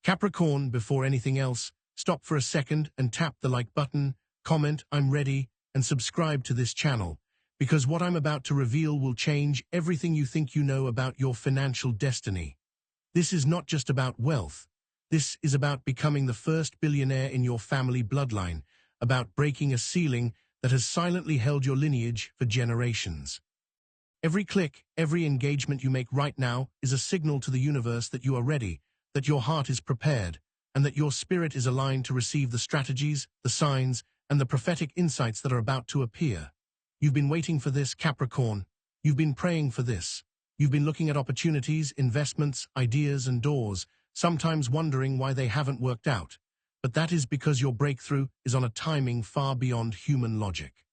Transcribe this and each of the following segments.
Capricorn, before anything else, stop for a second and tap the like button, comment "I'm ready," and subscribe to this channel, because what I'm about to reveal will change everything you think you know about your financial destiny. This is not just about wealth. This is about becoming the first billionaire in your family bloodline, about breaking a ceiling that has silently held your lineage for generations. Every click, every engagement you make right now is a signal to the universe that you are ready, that your heart is prepared, and that your spirit is aligned to receive the strategies, the signs, and the prophetic insights that are about to appear. You've been waiting for this, Capricorn. You've been praying for this. You've been looking at opportunities, investments, ideas, and doors, sometimes wondering why they haven't worked out. But that is because your breakthrough is on a timing far beyond human logic.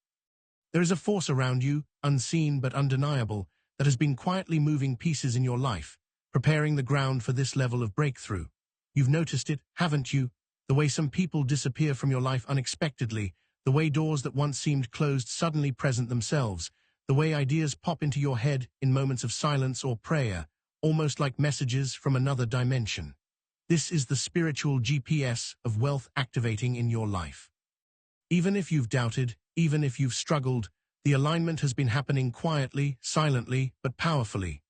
There is a force around you, unseen but undeniable, that has been quietly moving pieces in your life, preparing the ground for this level of breakthrough. You've noticed it, haven't you? The way some people disappear from your life unexpectedly, the way doors that once seemed closed suddenly present themselves, the way ideas pop into your head in moments of silence or prayer, almost like messages from another dimension. This is the spiritual GPS of wealth activating in your life. Even if you've doubted, even if you've struggled, the alignment has been happening quietly, silently, but powerfully.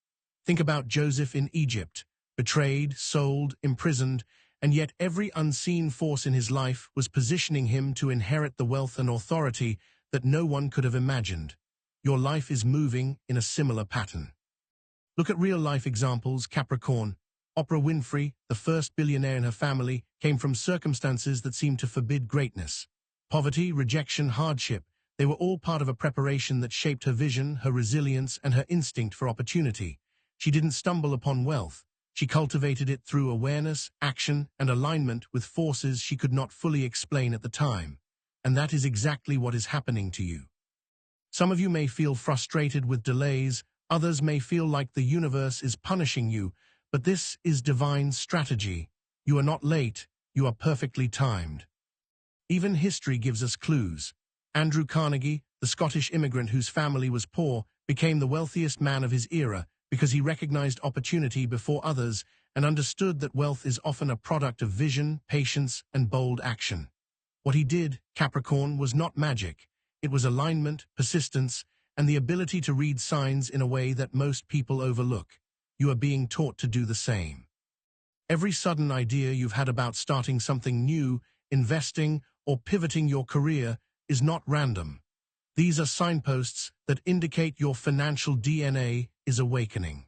Think about Joseph in Egypt, betrayed, sold, imprisoned, and yet every unseen force in his life was positioning him to inherit the wealth and authority that no one could have imagined. Your life is moving in a similar pattern. Look at real-life examples, Capricorn. Oprah Winfrey, the first billionaire in her family, came from circumstances that seemed to forbid greatness. Poverty, rejection, hardship, they were all part of a preparation that shaped her vision, her resilience, and her instinct for opportunity. She didn't stumble upon wealth. She cultivated it through awareness, action, and alignment with forces she could not fully explain at the time. And that is exactly what is happening to you. Some of you may feel frustrated with delays, others may feel like the universe is punishing you, but this is divine strategy. You are not late, you are perfectly timed. Even history gives us clues. Andrew Carnegie, the Scottish immigrant whose family was poor, became the wealthiest man of his era because he recognized opportunity before others and understood that wealth is often a product of vision, patience, and bold action. What he did, Capricorn, was not magic. It was alignment, persistence, and the ability to read signs in a way that most people overlook. You are being taught to do the same. Every sudden idea you've had about starting something new, investing, or pivoting your career is not random. These are signposts that indicate your financial DNA is awakening.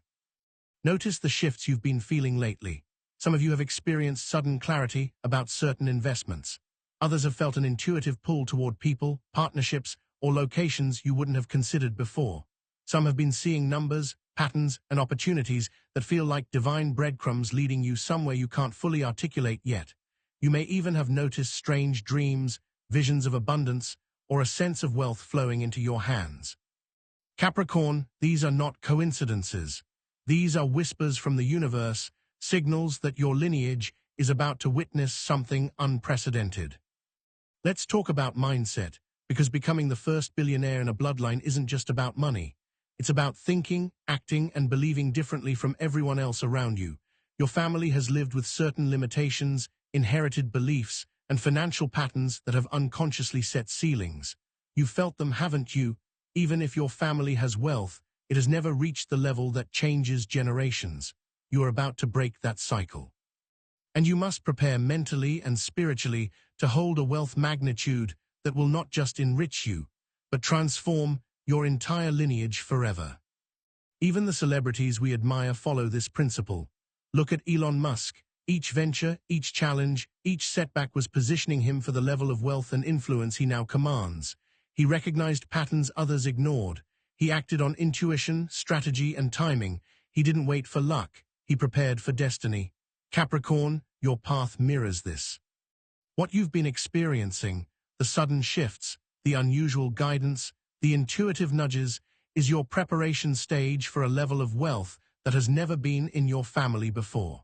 Notice the shifts you've been feeling lately. Some of you have experienced sudden clarity about certain investments. Others have felt an intuitive pull toward people, partnerships, or locations you wouldn't have considered before. Some have been seeing numbers, patterns, and opportunities that feel like divine breadcrumbs leading you somewhere you can't fully articulate yet. You may even have noticed strange dreams, visions of abundance, or a sense of wealth flowing into your hands. Capricorn, these are not coincidences. These are whispers from the universe, signals that your lineage is about to witness something unprecedented. Let's talk about mindset, because becoming the first billionaire in a bloodline isn't just about money. It's about thinking, acting, and believing differently from everyone else around you. Your family has lived with certain limitations, inherited beliefs, and financial patterns that have unconsciously set ceilings. You've felt them, haven't you? Even if your family has wealth, it has never reached the level that changes generations. You are about to break that cycle. And you must prepare mentally and spiritually to hold a wealth magnitude that will not just enrich you, but transform your entire lineage forever. Even the celebrities we admire follow this principle. Look at Elon Musk. Each venture, each challenge, each setback was positioning him for the level of wealth and influence he now commands. He recognized patterns others ignored. He acted on intuition, strategy, and timing. He didn't wait for luck. He prepared for destiny. Capricorn, your path mirrors this. What you've been experiencing, the sudden shifts, the unusual guidance, the intuitive nudges, is your preparation stage for a level of wealth that has never been in your family before.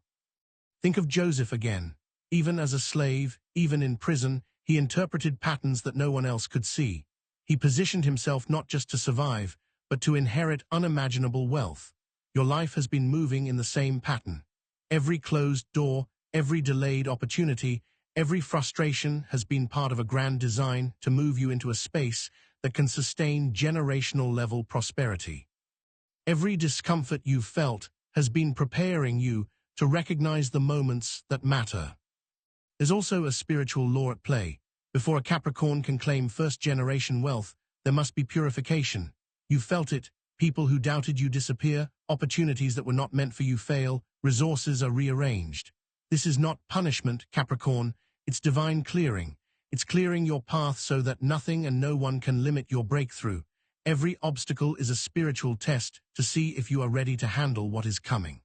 Think of Joseph again. Even as a slave, even in prison, he interpreted patterns that no one else could see. He positioned himself not just to survive, but to inherit unimaginable wealth. Your life has been moving in the same pattern. Every closed door, every delayed opportunity, every frustration has been part of a grand design to move you into a space that can sustain generational-level prosperity. Every discomfort you've felt has been preparing you to recognize the moments that matter. There's also a spiritual law at play. Before a Capricorn can claim first-generation wealth, there must be purification. You've felt it. People who doubted you disappear, opportunities that were not meant for you fail, resources are rearranged. This is not punishment, Capricorn. It's divine clearing. It's clearing your path so that nothing and no one can limit your breakthrough. Every obstacle is a spiritual test to see if you are ready to handle what is coming.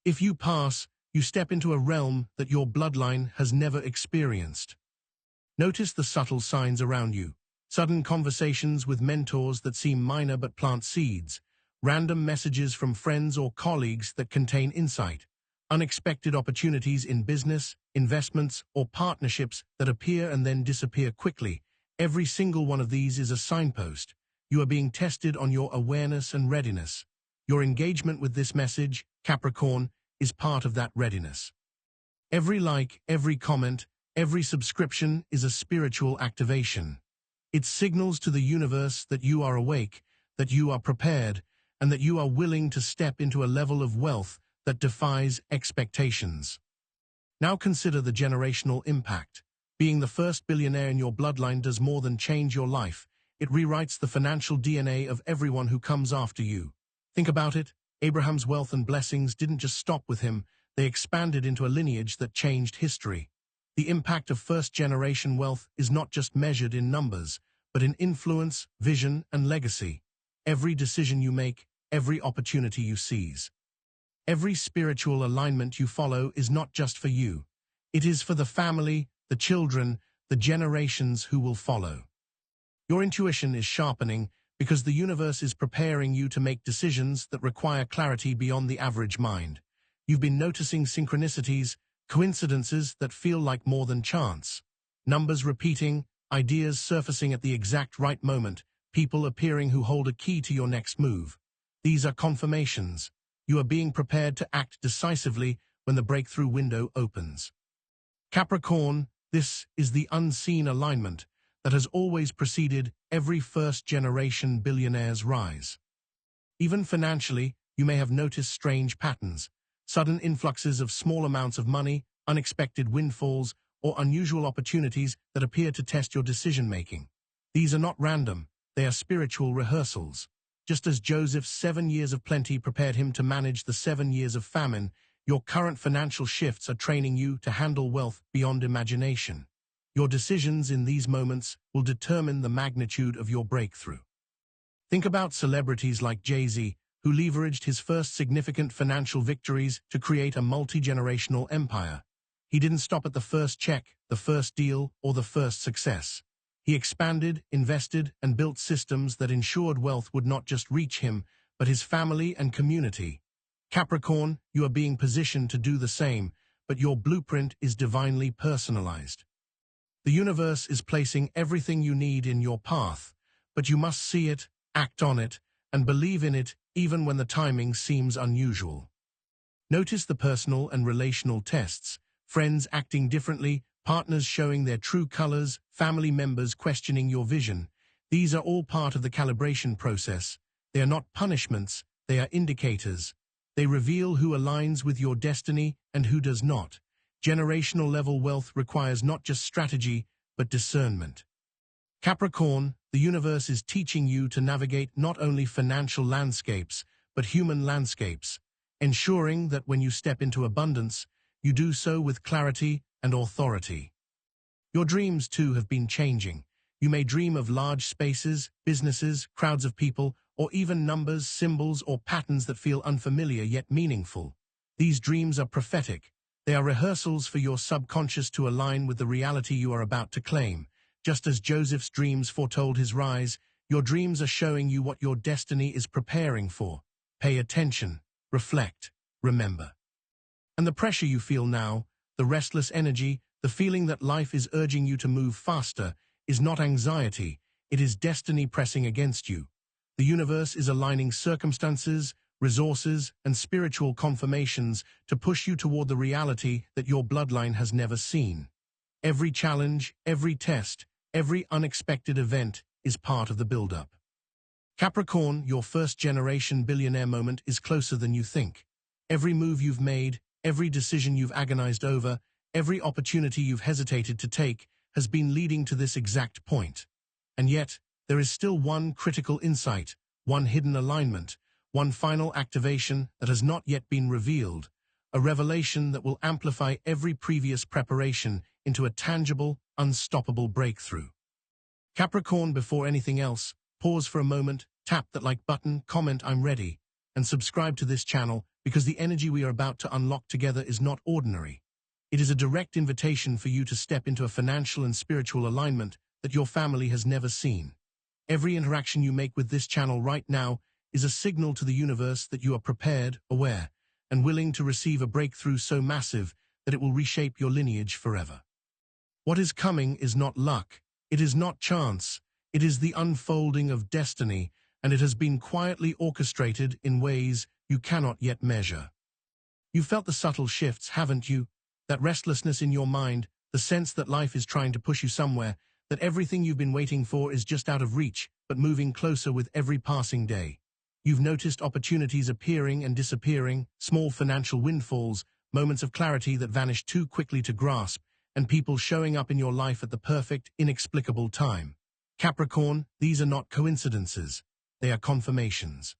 If you pass, you step into a realm that your bloodline has never experienced. Notice the subtle signs around you. Sudden conversations with mentors that seem minor but plant seeds. Random messages from friends or colleagues that contain insight. Unexpected opportunities in business, investments, or partnerships that appear and then disappear quickly. Every single one of these is a signpost. You are being tested on your awareness and readiness. Your engagement with this message, Capricorn, is part of that readiness. Every like, every comment, every subscription is a spiritual activation. It signals to the universe that you are awake, that you are prepared, and that you are willing to step into a level of wealth that defies expectations. Now consider the generational impact. Being the first billionaire in your bloodline does more than change your life. It rewrites the financial DNA of everyone who comes after you. Think about it. Abraham's wealth and blessings didn't just stop with him. They expanded into a lineage that changed history. The impact of first-generation wealth is not just measured in numbers, but in influence, vision, and legacy. Every decision you make, every opportunity you seize. Every spiritual alignment you follow is not just for you. It is for the family, the children, the generations who will follow. Your intuition is sharpening because the universe is preparing you to make decisions that require clarity beyond the average mind. You've been noticing synchronicities, coincidences that feel like more than chance. Numbers repeating, ideas surfacing at the exact right moment, people appearing who hold a key to your next move. These are confirmations. You are being prepared to act decisively when the breakthrough window opens. Capricorn, this is the unseen alignment that has always preceded every first-generation billionaire's rise. Even financially, you may have noticed strange patterns. Sudden influxes of small amounts of money, unexpected windfalls, or unusual opportunities that appear to test your decision-making. These are not random, they are spiritual rehearsals. Just as Joseph's 7 years of plenty prepared him to manage the 7 years of famine, your current financial shifts are training you to handle wealth beyond imagination. Your decisions in these moments will determine the magnitude of your breakthrough. Think about celebrities like Jay-Z, who leveraged his first significant financial victories to create a multi-generational empire. He didn't stop at the first check, the first deal, or the first success. He expanded, invested, and built systems that ensured wealth would not just reach him, but his family and community. Capricorn, you are being positioned to do the same, but your blueprint is divinely personalized. The universe is placing everything you need in your path, but you must see it, act on it, and believe in it even when the timing seems unusual. Notice the personal and relational tests, friends acting differently, partners showing their true colors, family members questioning your vision. These are all part of the calibration process. They are not punishments, they are indicators. They reveal who aligns with your destiny and who does not. Generational-level wealth requires not just strategy, but discernment. Capricorn, the universe is teaching you to navigate not only financial landscapes, but human landscapes, ensuring that when you step into abundance, you do so with clarity and authority. Your dreams, too, have been changing. You may dream of large spaces, businesses, crowds of people, or even numbers, symbols, or patterns that feel unfamiliar yet meaningful. These dreams are prophetic. They are rehearsals for your subconscious to align with the reality you are about to claim. Just as Joseph's dreams foretold his rise, your dreams are showing you what your destiny is preparing for. Pay attention, reflect, remember. And the pressure you feel now, the restless energy, the feeling that life is urging you to move faster, is not anxiety, it is destiny pressing against you. The universe is aligning circumstances, resources, and spiritual confirmations to push you toward the reality that your bloodline has never seen. Every challenge, every test, every unexpected event is part of the build-up. Capricorn, your first-generation billionaire moment is closer than you think. Every move you've made, every decision you've agonized over, every opportunity you've hesitated to take has been leading to this exact point. And yet, there is still one critical insight, one hidden alignment, one final activation that has not yet been revealed, a revelation that will amplify every previous preparation into a tangible, unstoppable breakthrough. Capricorn, before anything else, pause for a moment, tap that like button, comment "I'm ready," and subscribe to this channel because the energy we are about to unlock together is not ordinary. It is a direct invitation for you to step into a financial and spiritual alignment that your family has never seen. Every interaction you make with this channel right now is a signal to the universe that you are prepared, aware, and willing to receive a breakthrough so massive that it will reshape your lineage forever. What is coming is not luck, it is not chance, it is the unfolding of destiny, and it has been quietly orchestrated in ways you cannot yet measure. You've felt the subtle shifts, haven't you? That restlessness in your mind, the sense that life is trying to push you somewhere, that everything you've been waiting for is just out of reach, but moving closer with every passing day. You've noticed opportunities appearing and disappearing, small financial windfalls, moments of clarity that vanish too quickly to grasp, and people showing up in your life at the perfect, inexplicable time. Capricorn, these are not coincidences. They are confirmations.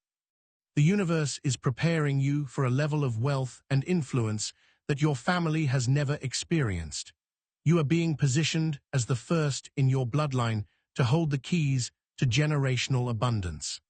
The universe is preparing you for a level of wealth and influence that your family has never experienced. You are being positioned as the first in your bloodline to hold the keys to generational abundance.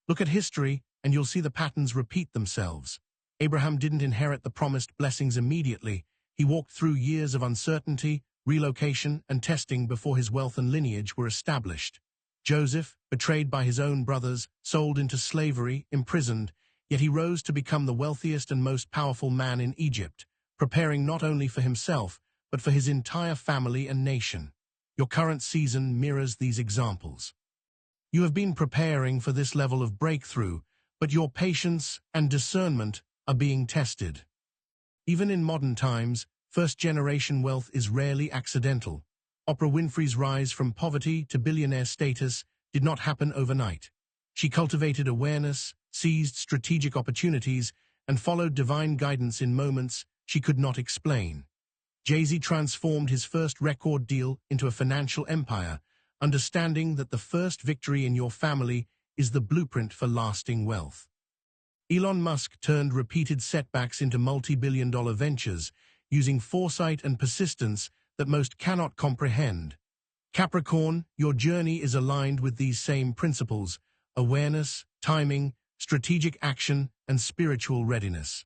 Look at history, and you'll see the patterns repeat themselves. Abraham didn't inherit the promised blessings immediately. He walked through years of uncertainty, relocation, and testing before his wealth and lineage were established. Joseph, betrayed by his own brothers, sold into slavery, imprisoned, yet he rose to become the wealthiest and most powerful man in Egypt, preparing not only for himself, but for his entire family and nation. Your current season mirrors these examples. You have been preparing for this level of breakthrough, but your patience and discernment are being tested. Even in modern times, first-generation wealth is rarely accidental. Oprah Winfrey's rise from poverty to billionaire status did not happen overnight. She cultivated awareness, seized strategic opportunities, and followed divine guidance in moments she could not explain. Jay-Z transformed his first record deal into a financial empire, understanding that the first victory in your family is the blueprint for lasting wealth. Elon Musk turned repeated setbacks into multi-billion-dollar ventures, using foresight and persistence that most cannot comprehend. Capricorn, your journey is aligned with these same principles: awareness, timing, strategic action, and spiritual readiness.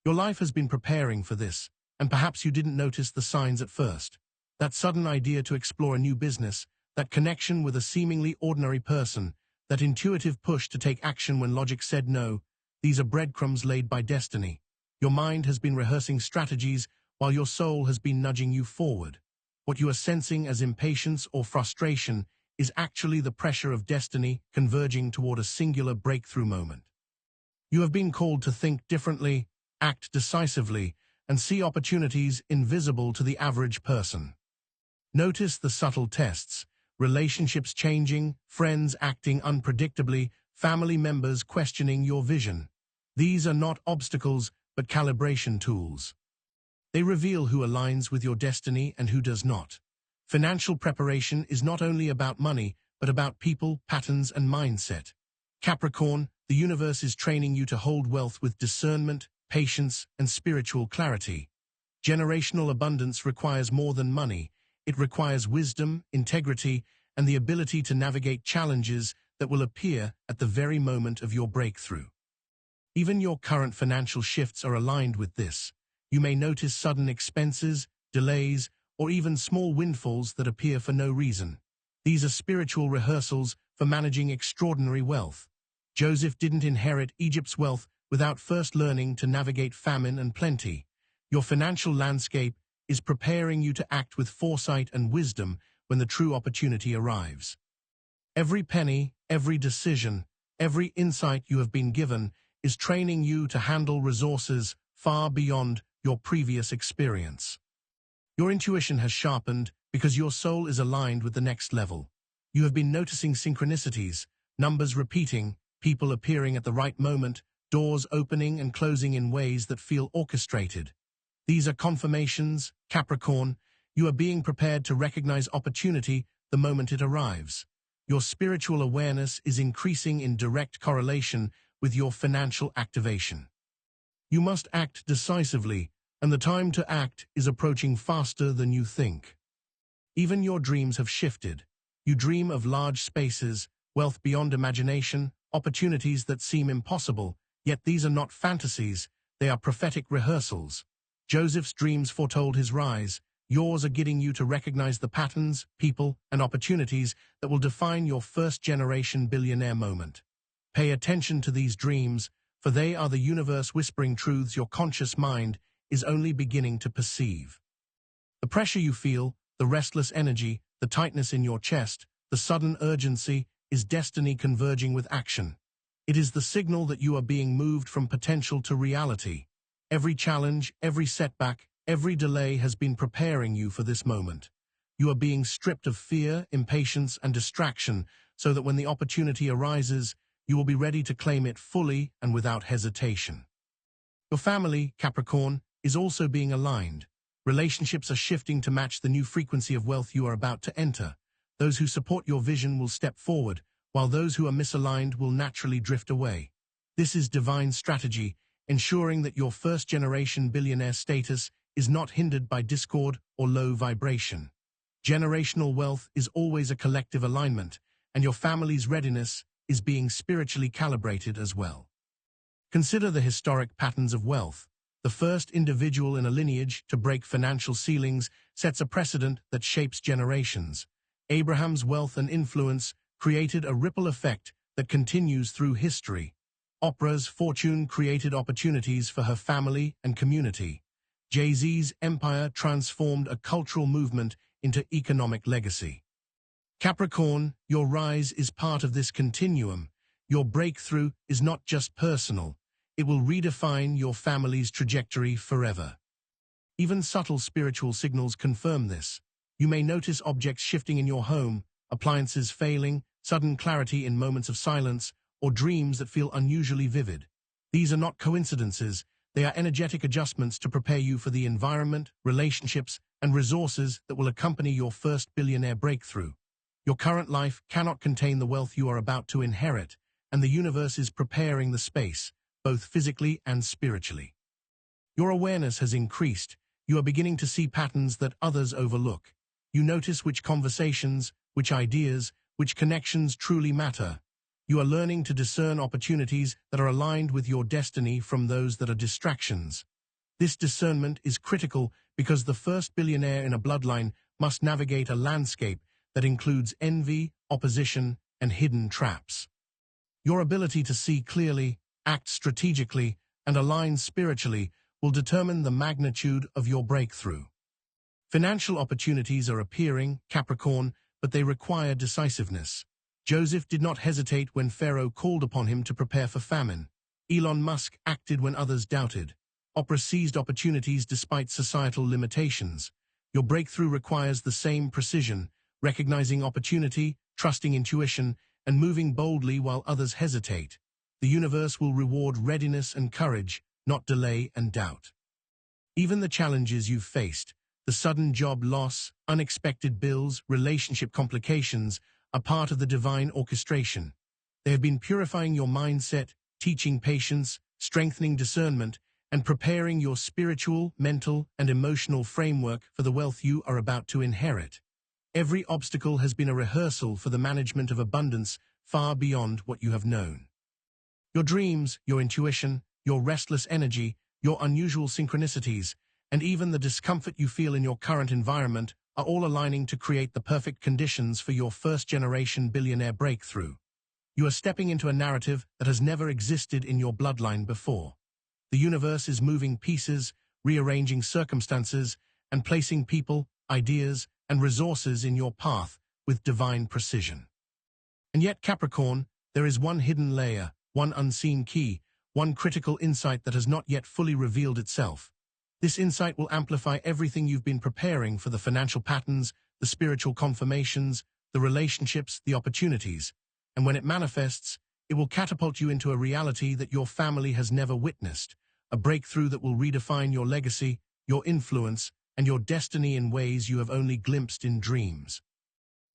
Your life has been preparing for this, and perhaps you didn't notice the signs at first. That sudden idea to explore a new business, that connection with a seemingly ordinary person, that intuitive push to take action when logic said no, these are breadcrumbs laid by destiny. Your mind has been rehearsing strategies while your soul has been nudging you forward. What you are sensing as impatience or frustration is actually the pressure of destiny converging toward a singular breakthrough moment. You have been called to think differently, act decisively, and see opportunities invisible to the average person. Notice the subtle tests: relationships changing, friends acting unpredictably, family members questioning your vision. These are not obstacles, but calibration tools. They reveal who aligns with your destiny and who does not. Financial preparation is not only about money, but about people, patterns, and mindset. Capricorn, the universe is training you to hold wealth with discernment, patience, and spiritual clarity. Generational abundance requires more than money. It requires wisdom, integrity, and the ability to navigate challenges that will appear at the very moment of your breakthrough. Even your current financial shifts are aligned with this. You may notice sudden expenses, delays, or even small windfalls that appear for no reason. These are spiritual rehearsals for managing extraordinary wealth. Joseph didn't inherit Egypt's wealth without first learning to navigate famine and plenty. Your financial landscape is preparing you to act with foresight and wisdom when the true opportunity arrives. Every penny, every decision, every insight you have been given is training you to handle resources far beyond your previous experience. Your intuition has sharpened because your soul is aligned with the next level. You have been noticing synchronicities, numbers repeating, people appearing at the right moment, doors opening and closing in ways that feel orchestrated. These are confirmations, Capricorn. You are being prepared to recognize opportunity the moment it arrives. Your spiritual awareness is increasing in direct correlation with your financial activation. You must act decisively, and the time to act is approaching faster than you think. Even your dreams have shifted. You dream of large spaces, wealth beyond imagination, opportunities that seem impossible, yet these are not fantasies, they are prophetic rehearsals. Joseph's dreams foretold his rise. Yours are getting you to recognize the patterns, people, and opportunities that will define your first-generation billionaire moment. Pay attention to these dreams, for they are the universe whispering truths your conscious mind is only beginning to perceive. The pressure you feel, the restless energy, the tightness in your chest, the sudden urgency, is destiny converging with action. It is the signal that you are being moved from potential to reality. Every challenge, every setback, every delay has been preparing you for this moment. You are being stripped of fear, impatience, and distraction so that when the opportunity arises, you will be ready to claim it fully and without hesitation. Your family, Capricorn, is also being aligned. Relationships are shifting to match the new frequency of wealth you are about to enter. Those who support your vision will step forward, while those who are misaligned will naturally drift away. This is divine strategy, ensuring that your first-generation billionaire status is not hindered by discord or low vibration. Generational wealth is always a collective alignment, and your family's readiness is being spiritually calibrated as well. Consider the historic patterns of wealth. The first individual in a lineage to break financial ceilings sets a precedent that shapes generations. Abraham's wealth and influence created a ripple effect that continues through history. Oprah's fortune created opportunities for her family and community. Jay-Z's empire transformed a cultural movement into economic legacy. Capricorn, your rise is part of this continuum. Your breakthrough is not just personal. It will redefine your family's trajectory forever. Even subtle spiritual signals confirm this. You may notice objects shifting in your home, appliances failing, sudden clarity in moments of silence, or dreams that feel unusually vivid. These are not coincidences. They are energetic adjustments to prepare you for the environment, relationships, and resources that will accompany your first billionaire breakthrough. Your current life cannot contain the wealth you are about to inherit, and the universe is preparing the space, both physically and spiritually. Your awareness has increased. You are beginning to see patterns that others overlook. You notice which conversations, which ideas, which connections truly matter. You are learning to discern opportunities that are aligned with your destiny from those that are distractions. This discernment is critical because the first billionaire in a bloodline must navigate a landscape that includes envy, opposition, and hidden traps. Your ability to see clearly, act strategically, and align spiritually will determine the magnitude of your breakthrough. Financial opportunities are appearing, Capricorn, but they require decisiveness. Joseph did not hesitate when Pharaoh called upon him to prepare for famine. Elon Musk acted when others doubted. Oprah seized opportunities despite societal limitations. Your breakthrough requires the same precision, recognizing opportunity, trusting intuition, and moving boldly while others hesitate. The universe will reward readiness and courage, not delay and doubt. Even the challenges you've faced, the sudden job loss, unexpected bills, relationship complications, are part of the divine orchestration. They have been purifying your mindset, teaching patience, strengthening discernment, and preparing your spiritual, mental, and emotional framework for the wealth you are about to inherit. Every obstacle has been a rehearsal for the management of abundance far beyond what you have known. Your dreams, your intuition, your restless energy, your unusual synchronicities, and even the discomfort you feel in your current environment are all aligning to create the perfect conditions for your first-generation billionaire breakthrough. You are stepping into a narrative that has never existed in your bloodline before. The universe is moving pieces, rearranging circumstances, and placing people, ideas, and resources in your path with divine precision. And yet, Capricorn, there is one hidden layer, one unseen key, one critical insight that has not yet fully revealed itself. This insight will amplify everything you've been preparing for: the financial patterns, the spiritual confirmations, the relationships, the opportunities. And when it manifests, it will catapult you into a reality that your family has never witnessed, a breakthrough that will redefine your legacy, your influence, and your destiny in ways you have only glimpsed in dreams.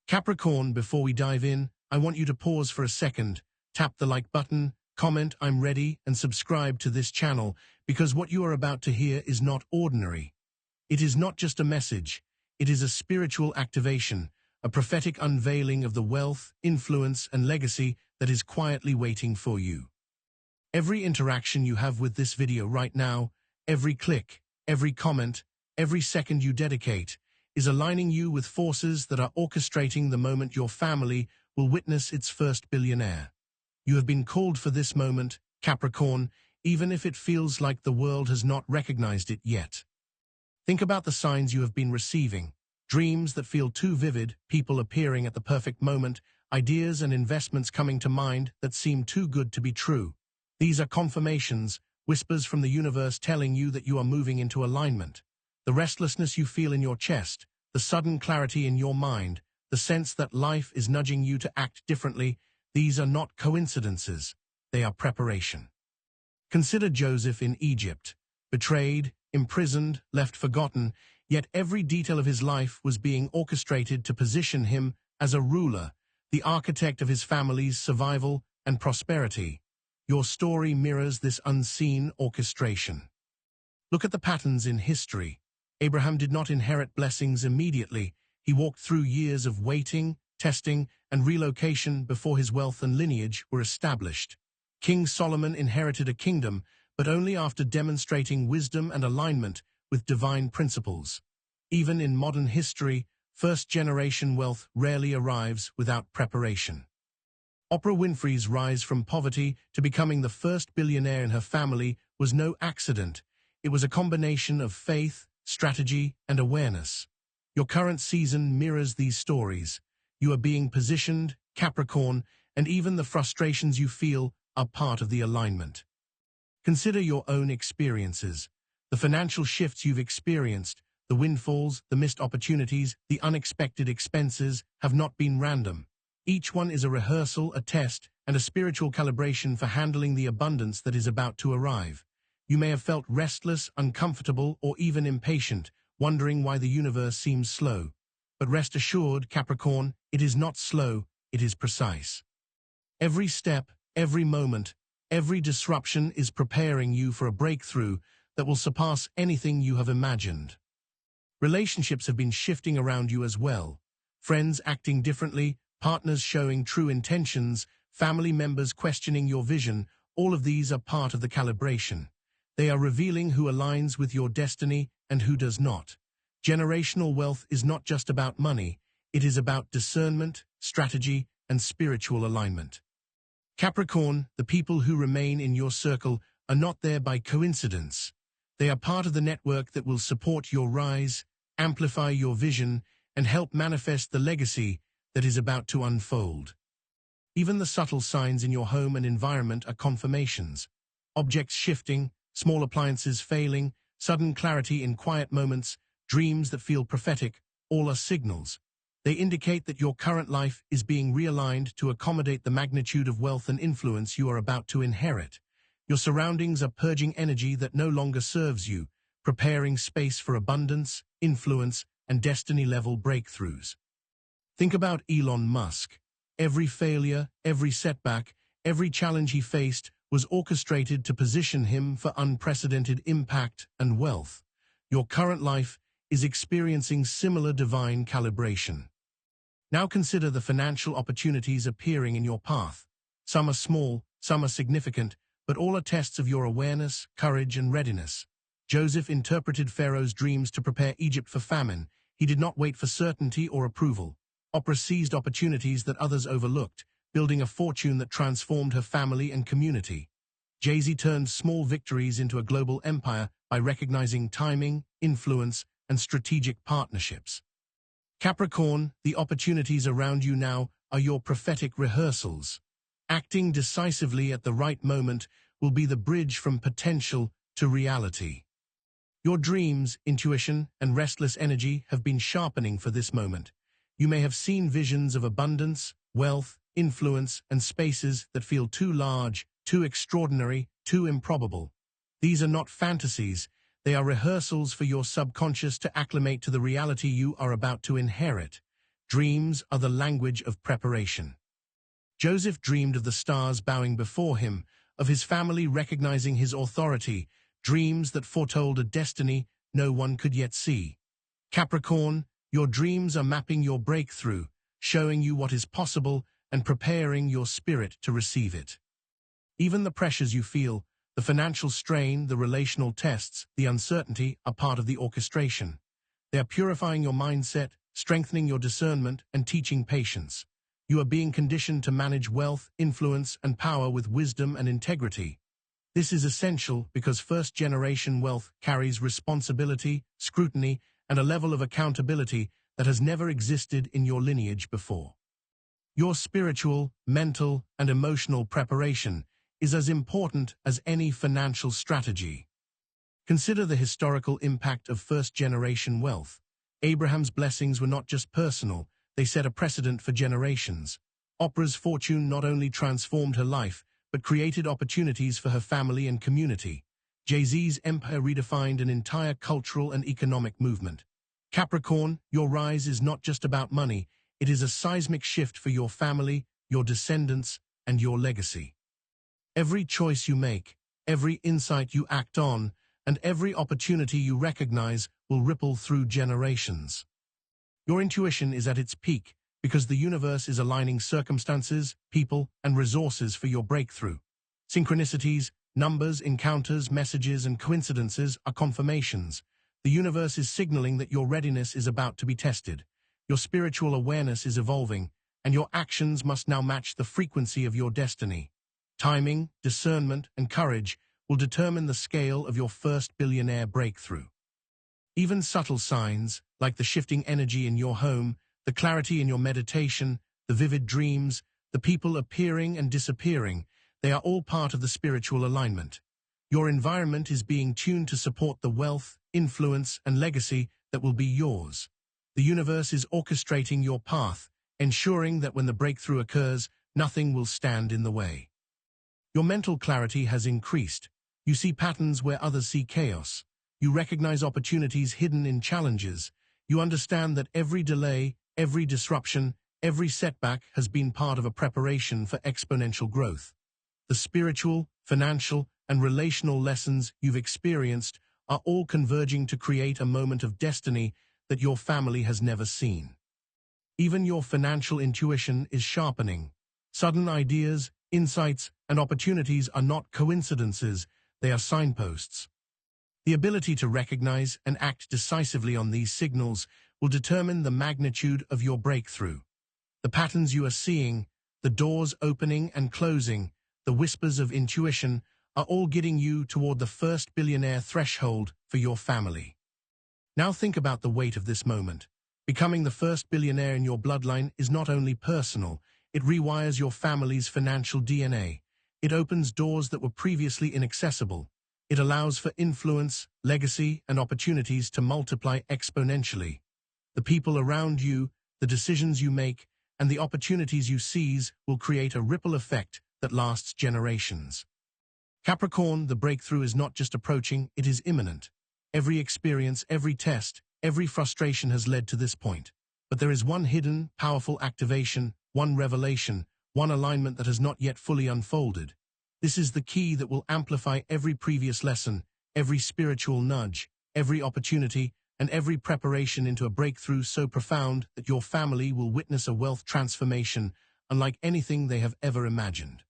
Capricorn, before we dive in, I want you to pause for a second, tap the like button, comment "I'm ready," and subscribe to this channel, because what you are about to hear is not ordinary. It is not just a message, it is a spiritual activation, a prophetic unveiling of the wealth, influence, and legacy that is quietly waiting for you. Every interaction you have with this video right now, every click, every comment, every second you dedicate, is aligning you with forces that are orchestrating the moment your family will witness its first billionaire. You have been called for this moment, Capricorn, even if it feels like the world has not recognized it yet. Think about the signs you have been receiving: dreams that feel too vivid, people appearing at the perfect moment, ideas and investments coming to mind that seem too good to be true. These are confirmations, whispers from the universe telling you that you are moving into alignment. The restlessness you feel in your chest, the sudden clarity in your mind, the sense that life is nudging you to act differently, these are not coincidences, they are preparation. Consider Joseph in Egypt, betrayed, imprisoned, left forgotten, yet every detail of his life was being orchestrated to position him as a ruler, the architect of his family's survival and prosperity. Your story mirrors this unseen orchestration. Look at the patterns in history. Abraham did not inherit blessings immediately. He walked through years of waiting, testing, and relocation before his wealth and lineage were established. King Solomon inherited a kingdom, but only after demonstrating wisdom and alignment with divine principles. Even in modern history, first-generation wealth rarely arrives without preparation. Oprah Winfrey's rise from poverty to becoming the first billionaire in her family was no accident. It was a combination of faith, strategy, and awareness. Your current season mirrors these stories. You are being positioned, Capricorn, and even the frustrations you feel are part of the alignment. Consider your own experiences. The financial shifts you've experienced, the windfalls, the missed opportunities, the unexpected expenses have not been random. Each one is a rehearsal, a test, and a spiritual calibration for handling the abundance that is about to arrive. You may have felt restless, uncomfortable, or even impatient, wondering why the universe seems slow. But rest assured, Capricorn, it is not slow, it is precise. Every step, every moment, every disruption is preparing you for a breakthrough that will surpass anything you have imagined. Relationships have been shifting around you as well. Friends acting differently, partners showing true intentions, family members questioning your vision, all of these are part of the calibration. They are revealing who aligns with your destiny and who does not. Generational wealth is not just about money, it is about discernment, strategy, and spiritual alignment. Capricorn, the people who remain in your circle are not there by coincidence. They are part of the network that will support your rise, amplify your vision, and help manifest the legacy that is about to unfold. Even the subtle signs in your home and environment are confirmations. Objects shifting, small appliances failing, sudden clarity in quiet moments, dreams that feel prophetic, all are signals. They indicate that your current life is being realigned to accommodate the magnitude of wealth and influence you are about to inherit. Your surroundings are purging energy that no longer serves you, preparing space for abundance, influence, and destiny-level breakthroughs. Think about Elon Musk. Every failure, every setback, every challenge he faced was orchestrated to position him for unprecedented impact and wealth. Your current life is experiencing similar divine calibration. Now consider the financial opportunities appearing in your path. Some are small, some are significant, but all are tests of your awareness, courage, and readiness. Joseph interpreted Pharaoh's dreams to prepare Egypt for famine. He did not wait for certainty or approval. Oprah seized opportunities that others overlooked, building a fortune that transformed her family and community. Jay-Z turned small victories into a global empire by recognizing timing, influence, and strategic partnerships. Capricorn, the opportunities around you now are your prophetic rehearsals. Acting decisively at the right moment will be the bridge from potential to reality. Your dreams, intuition, and restless energy have been sharpening for this moment. You may have seen visions of abundance, wealth, influence, and spaces that feel too large, too extraordinary, too improbable. These are not fantasies. They are rehearsals for your subconscious to acclimate to the reality you are about to inherit. Dreams are the language of preparation. Joseph dreamed of the stars bowing before him, of his family recognizing his authority, dreams that foretold a destiny no one could yet see. Capricorn, your dreams are mapping your breakthrough, showing you what is possible and preparing your spirit to receive it. Even the pressures you feel, the financial strain, the relational tests, the uncertainty are part of the orchestration. They are purifying your mindset, strengthening your discernment, and teaching patience. You are being conditioned to manage wealth, influence, and power with wisdom and integrity. This is essential because first-generation wealth carries responsibility, scrutiny, and a level of accountability that has never existed in your lineage before. Your spiritual, mental, and emotional preparation is as important as any financial strategy. Consider the historical impact of first-generation wealth. Abraham's blessings were not just personal, they set a precedent for generations. Oprah's fortune not only transformed her life, but created opportunities for her family and community. Jay-Z's empire redefined an entire cultural and economic movement. Capricorn, your rise is not just about money, it is a seismic shift for your family, your descendants, and your legacy. Every choice you make, every insight you act on, and every opportunity you recognize will ripple through generations. Your intuition is at its peak because the universe is aligning circumstances, people, and resources for your breakthrough. Synchronicities, numbers, encounters, messages, and coincidences are confirmations. The universe is signaling that your readiness is about to be tested. Your spiritual awareness is evolving, and your actions must now match the frequency of your destiny. Timing, discernment, and courage will determine the scale of your first billionaire breakthrough. Even subtle signs, like the shifting energy in your home, the clarity in your meditation, the vivid dreams, the people appearing and disappearing, they are all part of the spiritual alignment. Your environment is being tuned to support the wealth, influence, and legacy that will be yours. The universe is orchestrating your path, ensuring that when the breakthrough occurs, nothing will stand in the way. Your mental clarity has increased. You see patterns where others see chaos. You recognize opportunities hidden in challenges. You understand that every delay, every disruption, every setback has been part of a preparation for exponential growth. The spiritual, financial, and relational lessons you've experienced are all converging to create a moment of destiny that your family has never seen. Even your financial intuition is sharpening. Sudden ideas, insights, and opportunities are not coincidences, they are signposts. The ability to recognize and act decisively on these signals will determine the magnitude of your breakthrough. The patterns you are seeing, the doors opening and closing, the whispers of intuition are all getting you toward the first billionaire threshold for your family. Now think about the weight of this moment. Becoming the first billionaire in your bloodline is not only personal, it rewires your family's financial DNA. It opens doors that were previously inaccessible. It allows for influence, legacy, and opportunities to multiply exponentially. The people around you, the decisions you make, and the opportunities you seize will create a ripple effect that lasts generations. Capricorn, the breakthrough is not just approaching, it is imminent. Every experience, every test, every frustration has led to this point. But there is one hidden, powerful activation, one revelation, one alignment that has not yet fully unfolded. This is the key that will amplify every previous lesson, every spiritual nudge, every opportunity, and every preparation into a breakthrough so profound that your family will witness a wealth transformation unlike anything they have ever imagined.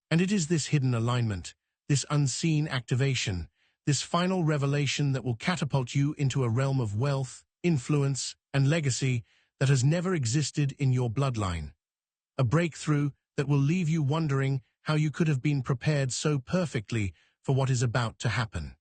And it is this hidden alignment, this unseen activation, this final revelation that will catapult you into a realm of wealth, influence, and legacy that has never existed in your bloodline. A breakthrough that will leave you wondering how you could have been prepared so perfectly for what is about to happen.